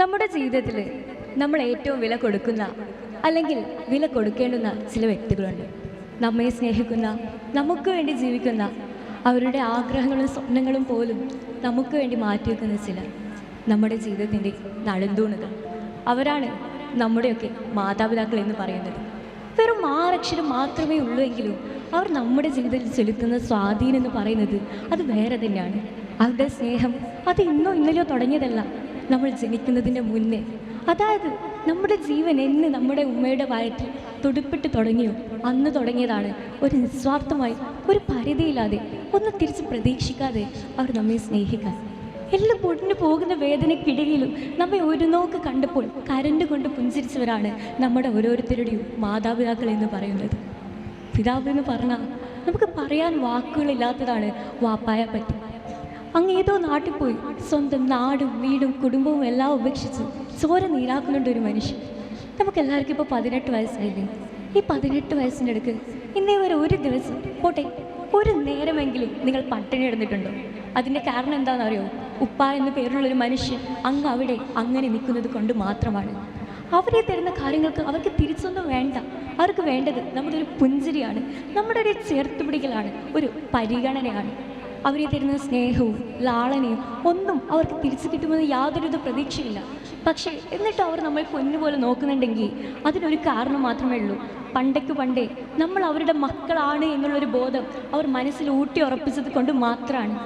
നമ്മുടെ ജീവിതത്തിൽ നമ്മൾ ഏറ്റവും വില കൊടുക്കുന്ന അല്ലെങ്കിൽ വില കൊടുക്കേണ്ടുന്ന ചില വ്യക്തികളുണ്ട്. നമ്മെ സ്നേഹിക്കുന്ന, നമുക്ക് വേണ്ടി ജീവിക്കുന്ന, അവരുടെ ആഗ്രഹങ്ങളും സ്വപ്നങ്ങളും പോലും നമുക്ക് വേണ്ടി മാറ്റിവെക്കുന്ന ചിലർ നമ്മുടെ ജീവിതത്തിൻ്റെ നടുന്തൂണുകൾ. അവരാണ് നമ്മുടെയൊക്കെ മാതാപിതാക്കൾ എന്ന് പറയുന്നത്. വെറും 6 അക്ഷരം മാത്രമേ ഉള്ളൂ എങ്കിലും അവർ നമ്മുടെ ജീവിതത്തിൽ ചെലുത്തുന്ന സ്വാധീനം എന്ന് പറയുന്നത് അത് വേറെ തന്നെയാണ്. അവരുടെ സ്നേഹം അത് ഇന്നോ ഇന്നലെയോ തുടങ്ങിയതല്ല, നമ്മൾ ജനിക്കുന്നതിൻ്റെ മുന്നേ. അതായത് നമ്മുടെ ജീവൻ എന്ന് നമ്മുടെ ഉമ്മയുടെ വയറ്റിൽ തുടുപ്പിട്ട് തുടങ്ങിയോ അന്ന് തുടങ്ങിയതാണ്. ഒരു നിസ്വാർത്ഥമായി, ഒരു പരിധിയില്ലാതെ, ഒന്ന് തിരിച്ച് പ്രതീക്ഷിക്കാതെ അവർ നമ്മെ സ്നേഹിക്കാൻ. എല്ലാം പൊടിഞ്ഞു പോകുന്ന വേദനയ്ക്കിടയിലും നമ്മെ ഒരു നോക്ക് കണ്ടപ്പോൾ കരണ്ട് കൊണ്ട് പുഞ്ചിരിച്ചവരാണ് നമ്മുടെ ഓരോരുത്തരുടെയും മാതാപിതാക്കൾ എന്ന് പറയുന്നത്. പിതാവ് എന്ന് പറഞ്ഞാൽ നമുക്ക് പറയാൻ വാക്കുകളില്ലാത്തതാണ് വാപ്പായെ പറ്റി. അങ്ങ് ഏതോ നാട്ടിൽ പോയി സ്വന്തം നാടും വീടും കുടുംബവും എല്ലാം ഉപേക്ഷിച്ച് ചോര നീരാക്കുന്നുണ്ട് ഒരു മനുഷ്യൻ. നമുക്കെല്ലാവർക്കും ഇപ്പോൾ 18 വയസ്സായില്ലേ? ഈ 18 വയസ്സിൻ്റെ അടുക്ക് ഇന്നേ വരെ ഒരു ദിവസം പോട്ടെ ഒരു നേരമെങ്കിലും നിങ്ങൾ പട്ടിണി കിടന്നിട്ടുണ്ടോ? അതിൻ്റെ കാരണം എന്താണെന്നറിയോ? ഉപ്പ എന്ന പേരുള്ളൊരു മനുഷ്യൻ അങ്ങ് അവിടെ അങ്ങനെ നിൽക്കുന്നത് കൊണ്ട് മാത്രമാണ്. അവരെ തരുന്ന കാര്യങ്ങൾക്ക് അവർക്ക് തിരിച്ചൊന്നും വേണ്ട. അവർക്ക് വേണ്ടത് നമ്മുടെ ഒരു പുഞ്ചിരിയാണ്, നമ്മുടെ ഒരു ചേർത്തുപിടിക്കലാണ്, ഒരു പരിഗണനയാണ്. അവരെ തരുന്ന സ്നേഹവും ലാളനയും ഒന്നും അവർക്ക് തിരിച്ചു കിട്ടുമെന്ന് യാതൊരുവിധ പ്രതീക്ഷയില്ല. പക്ഷേ എന്നിട്ട് അവർ നമ്മൾ പൊന്നുപോലെ നോക്കുന്നുണ്ടെങ്കിൽ അതിനൊരു കാരണം മാത്രമേ ഉള്ളൂ. പണ്ടേ നമ്മൾ അവരുടെ മക്കളാണ് എന്നുള്ളൊരു ബോധം അവർ മനസ്സിൽ ഊട്ടി ഉറപ്പിച്ചത് കൊണ്ട് മാത്രമാണ്.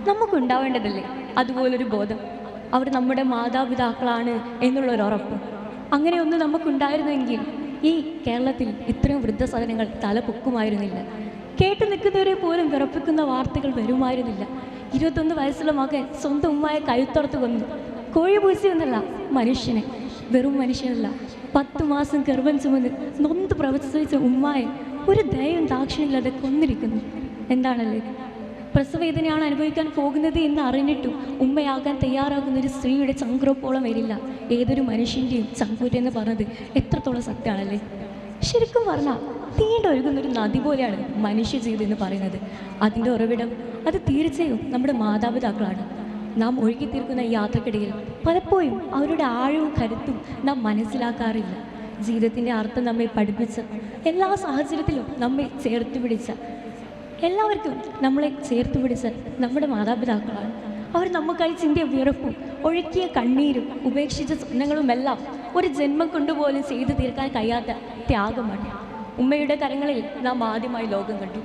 നമുക്കുണ്ടാവേണ്ടതല്ലേ അതുപോലൊരു ബോധം? അവർ നമ്മുടെ മാതാപിതാക്കളാണ് എന്നുള്ളൊരു ഉറപ്പ്. അങ്ങനെയൊന്നും നമുക്കുണ്ടായിരുന്നെങ്കിൽ ഈ കേരളത്തിൽ ഇത്രയും വൃദ്ധസദനങ്ങൾ തല പൊക്കുമായിരുന്നില്ല. കേട്ടു നിൽക്കുന്നവരെ പോലും വിറപ്പിക്കുന്ന വാർത്തകൾ വരുമായിരുന്നില്ല. 21 വയസ്സുള്ള മകൻ സ്വന്തം ഉമ്മയെ കഴുത്തോർത്ത് കൊന്നു. കോഴി പൂച്ചി എന്നല്ല, മനുഷ്യനെ, വെറും മനുഷ്യനല്ല, 10 മാസം ഗർഭം ചുമന്ന് നൊന്ത് പ്രവചിച്ച ഉമ്മായെ ഒരു ദയവും ദാക്ഷിണ്യമില്ലാതെ കൊന്നിരിക്കുന്നു. എന്താണല്ലേ? പ്രസവവേദനയാണ് അനുഭവിക്കാൻ പോകുന്നത് എന്ന് അറിഞ്ഞിട്ടും ഉമ്മയാകാൻ തയ്യാറാകുന്ന ഒരു സ്ത്രീയുടെ ചങ്കുറപ്പോളം വരില്ല ഏതൊരു മനുഷ്യൻ്റെയും ചങ്കൂറ്റെന്ന് പറഞ്ഞത് എത്രത്തോളം സത്യമാണല്ലേ? ശരിക്കും പറഞ്ഞാൽ തീണ്ടൊഴുകുന്നൊരു നദി പോലെയാണ് മനുഷ്യ ജീവിതം എന്ന് പറയുന്നത്. അതിൻ്റെ ഉറവിടം അത് തീർച്ചയായും നമ്മുടെ മാതാപിതാക്കളാണ്. നാം ഒഴുകി തീർക്കുന്ന ഈ യാത്രക്കിടയിൽ പലപ്പോഴും അവരുടെ ആഴവും കരുത്തും നാം മനസ്സിലാക്കാറില്ല. ജീവിതത്തിൻ്റെ അർത്ഥം നമ്മെ പഠിപ്പിച്ച, എല്ലാ സാഹചര്യത്തിലും നമ്മെ ചേർത്ത് പിടിച്ച, എല്ലാവർക്കും നമ്മളെ ചേർത്ത് പിടിച്ച നമ്മുടെ മാതാപിതാക്കളാണ്. അവർ നമുക്കായി ചിന്തിയ വിറപ്പും ഒഴുക്കിയ കണ്ണീരും ഉപേക്ഷിച്ച സ്വപ്നങ്ങളുമെല്ലാം ഒരു ജന്മം കൊണ്ടുപോലും ചെയ്തു തീർക്കാൻ കഴിയാത്ത ത്യാഗമാണ്. ഉമ്മയുടെ കരങ്ങളിൽ നാം ആദ്യമായി ലോകം കണ്ടു.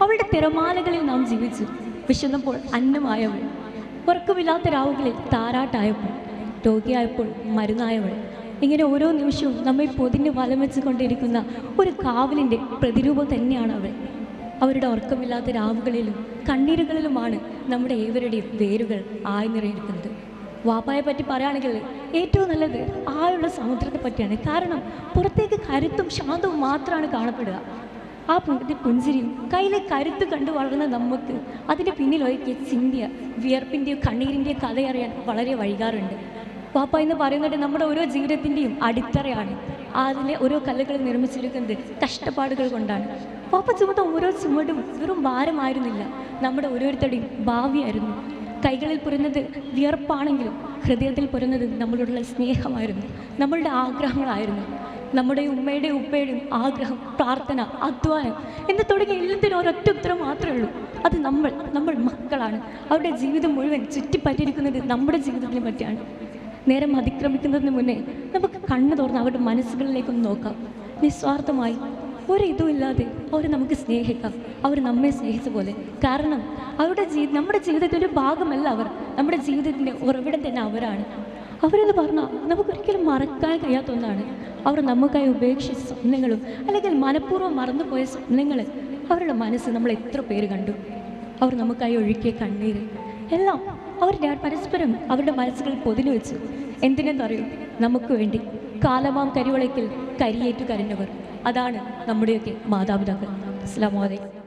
അവളുടെ തിരമാലകളിൽ നാം ജീവിച്ചു. വിശന്നപ്പോൾ അന്നമായവൾ, ഉറക്കമില്ലാത്ത രാവുകളിൽ താരാട്ടായപ്പോൾ, രോഗിയായപ്പോൾ മരുന്നായവൾ, ഇങ്ങനെ ഓരോ നിമിഷവും നമ്മെ പൊതിഞ്ഞ് വലം വെച്ച് കൊണ്ടിരിക്കുന്ന ഒരു കാവലിൻ്റെ പ്രതിരൂപം തന്നെയാണ് അവൾ. അവരുടെ ഉറക്കമില്ലാത്ത രാവുകളിലും കണ്ണീരുകളിലുമാണ് നമ്മുടെ ഏവരുടെയും വേരുകൾ ആഴ്ന്നിറങ്ങിയിരിക്കുന്നത്. വാപ്പായെ പറ്റി പറയുകയാണെങ്കിൽ ഏറ്റവും നല്ലത് ആയുള്ള സമുദ്രത്തെ പറ്റിയാണ്. കാരണം പുറത്തേക്ക് കരുത്തും ശാന്തവും മാത്രമാണ് കാണപ്പെടുക. ആ പുഞ്ചിരിയും കയ്യിലെ കരുത്ത് കണ്ടു വളർന്ന നമുക്ക് അതിൻ്റെ പിന്നിലൊരുക്കിയ ചിന്തിയ വിയർപ്പിൻ്റെയോ കണ്ണീരിൻ്റെയോ കഥയറിയാൻ വളരെ വൈകാറുണ്ട്. വാപ്പ എന്ന് പറയുന്നത് നമ്മുടെ ഓരോ ജീവിതത്തിൻ്റെയും അടിത്തറയാണ്. അതിലെ ഓരോ കല്ലുകളും നിർമ്മിച്ചിരിക്കുന്നത് കഷ്ടപ്പാടുകൾ കൊണ്ടാണ്. വാപ്പ ചുമന്ന ഓരോ ചുമടും വെറും ഭാരമായിരുന്നില്ല, നമ്മുടെ ഓരോരുത്തരുടെയും ഭാവിയായിരുന്നു. കൈകളിൽ പുരന്നത് വിയർപ്പാണെങ്കിലും ഹൃദയത്തിൽ പുരന്നത് നമ്മളോടുള്ള സ്നേഹമായിരുന്നു, നമ്മളുടെ ആഗ്രഹങ്ങളായിരുന്നു. നമ്മുടെ ഉമ്മയുടെയും ഉപ്പയുടെയും ആഗ്രഹം, പ്രാർത്ഥന, അധ്വാനം എന്ന് തുടങ്ങിയ എല്ലാത്തിനും ഒരൊറ്റ ഉത്തരം മാത്രമേ ഉള്ളൂ. അത് നമ്മൾ മക്കളാണ്. അവരുടെ ജീവിതം മുഴുവൻ ചുറ്റിപ്പറ്റിയിരിക്കുന്നത് നമ്മുടെ ജീവിതത്തിനെ പറ്റിയാണ്. നേരം അതിക്രമിക്കുന്നതിന് മുന്നേ നമുക്ക് കണ്ണു തുറന്ന് അവരുടെ മനസ്സുകളിലേക്കൊന്ന് നോക്കാം. നിസ്വാർത്ഥമായി ഒരിതുമില്ലാതെ അവർ നമുക്ക് സ്നേഹിക്കാം, അവർ നമ്മെ സ്നേഹിച്ച പോലെ. കാരണം അവരുടെ നമ്മുടെ ജീവിതത്തിൻ്റെ ഒരു ഭാഗമല്ല അവർ, നമ്മുടെ ജീവിതത്തിൻ്റെ ഉറവിടം തന്നെ അവരാണ്. അവരെന്ന് പറഞ്ഞാൽ നമുക്കൊരിക്കലും മറക്കാൻ കഴിയാത്ത ഒന്നാണ്. അവർ നമുക്കായി ഉപേക്ഷിച്ച സ്വപ്നങ്ങളും അല്ലെങ്കിൽ മനഃപൂർവ്വം മറന്നുപോയ സ്വപ്നങ്ങൾ അവരുടെ മനസ്സ് നമ്മൾ എത്ര പേര് കണ്ടു. അവർ നമുക്കായി ഒഴുക്കിയ കണ്ണീര് എല്ലാം അവർ പരസ്പരം അവരുടെ മനസ്സുകളിൽ പൊതിഞ്ഞു വെച്ചു. എന്തിനെന്നറിയോ? നമുക്ക് വേണ്ടി. കാലമാം കരിവളയ്ക്കൽ കരിയേറ്റു കരഞ്ഞവർ, അതാണ് നമ്മുടെയൊക്കെ മാതാപിതാക്കൾ. അസ്സലാമു അലൈക്കും.